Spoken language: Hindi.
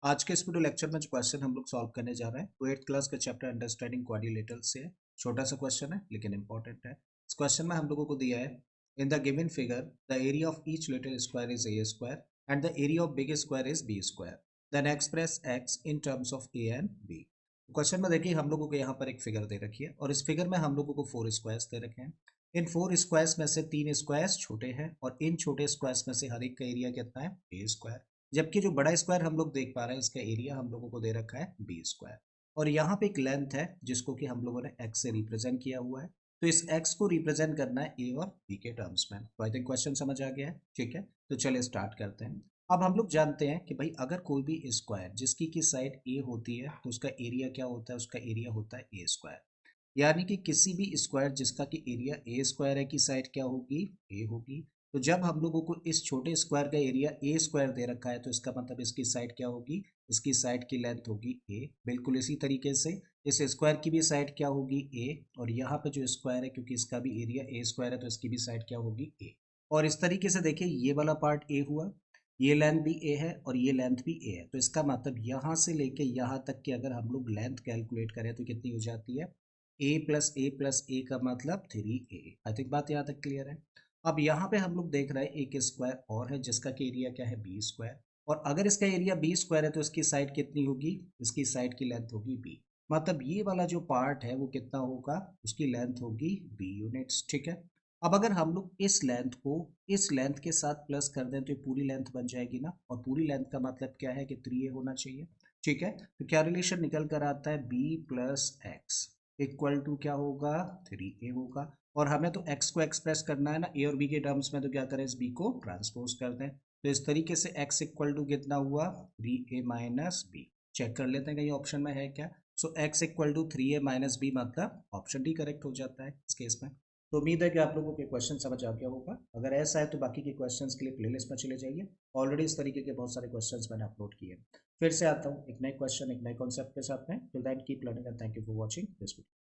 आज के इस वीडियो लेक्चर में जो क्वेश्चन हम लोग सॉल्व करने जा रहे हैं वो 8th क्लास का चैप्टर अंडरस्टैंडिंग क्वाड्रिलेटरल्स से है। छोटा सा क्वेश्चन है लेकिन इंपॉर्टेंट है। इस क्वेश्चन में हम लोगों को दिया है in the given figure the area of each little square is a square and the area of big square is b square, then express x in terms of a and b. Question में देखिए हम लोगों को यहाँ पर एक फिगर दे रखी है और इस फिगर में हम लोगों को 4 स्क्वायर्स दे रखे हैं। इन 4 स्क्वायर्स में से 3 स्क्वायर्स छोटे हैं और इन छोटे स्क्वायर्स में से हर एक का एरिया कितना है, ए स्क्वायर। जबकि जो बड़ा स्क्वायर हम लोग देख पा रहे हैं इसका एरिया हम लोगों को दे रखा है बी स्क्वायर। और यहाँ पे एक लेंथ है जिसको कि हम लोगों ने एक्स से रिप्रेजेंट किया हुआ है। तो इस एक्स को रिप्रेजेंट करना है ए और बी के टर्म्स में। तो आई थिंक क्वेश्चन समझ आ गया है, ठीक है। तो चलिए स्टार्ट करते हैं। अब हम लोग जानते हैं कि भाई अगर कोई भी स्क्वायर जिसकी की साइड ए होती है तो उसका एरिया क्या होता है, उसका एरिया होता है ए स्क्वायर। यानी कि किसी भी स्क्वायर जिसका कि एरिया ए स्क्वायर है की साइड क्या होगी, ए होगी। तो जब हम लोगों को इस छोटे स्क्वायर का एरिया ए स्क्वायर दे रखा है तो इसका मतलब इसकी साइड क्या होगी, इसकी साइड की लेंथ होगी ए। बिल्कुल इसी तरीके से इस स्क्वायर की भी साइड क्या होगी, ए। और यहाँ पे जो स्क्वायर है क्योंकि इसका भी एरिया ए स्क्वायर है तो इसकी भी साइड क्या होगी, ए। और इस तरीके से देखिए ये वाला पार्ट ए हुआ, ये लेंथ भी ए है और ये लेंथ भी ए है। तो इसका मतलब यहाँ से लेके यहाँ तक की अगर हम लोग लेंथ कैलकुलेट करें तो कितनी हो जाती है, प्लस ए का मतलब 3a। आई थिंक बात यहाँ तक क्लियर है। अब यहाँ पे हम लोग देख रहे हैं एक स्क्वायर और है जिसका कि एरिया क्या है, बी स्क्वायर। और अगर इसका एरिया बी स्क्वायर है तो इसकी साइड कितनी होगी, इसकी साइड की लेंथ होगी बी। मतलब ये वाला जो पार्ट है वो कितना होगा, उसकी लेंथ होगी बी यूनिट्स, ठीक है। अब अगर हम लोग इस लेंथ को इस लेंथ के साथ प्लस कर दें तो ये पूरी लेंथ बन जाएगी ना। और पूरी लेंथ का मतलब क्या है कि 3a होना चाहिए, ठीक है। तो क्या रिलेशन निकल कर आता है, b plus x equal to क्या होगा, 3a होगा। और हमें तो x को एक्सप्रेस करना है ना ए और b के टर्म्स में, तो क्या करें, इस b को ट्रांसपोज कर दें। तो इस तरीके से x इक्वल टू कितना हुआ, 3a माइनस बी। चेक कर लेते हैं कहीं ऑप्शन में है क्या। So x equal to 3a minus b, मतलब ऑप्शन डी करेक्ट हो जाता है इस केस में। तो उम्मीद है कि आप लोगों के क्वेश्चन समझ आ गया होगा। अगर ऐसा है तो बाकी के क्वेश्चंस के लिए प्लेलिस्ट में चले जाइए। ऑलरेडी इस तरीके के बहुत सारे क्वेश्चंस मैंने अपलोड किए हैं। फिर से आता हूँ एक नए क्वेश्चन एक नए कॉन्सेप्ट के साथ में। Till that keep learning and thank you for watching this video.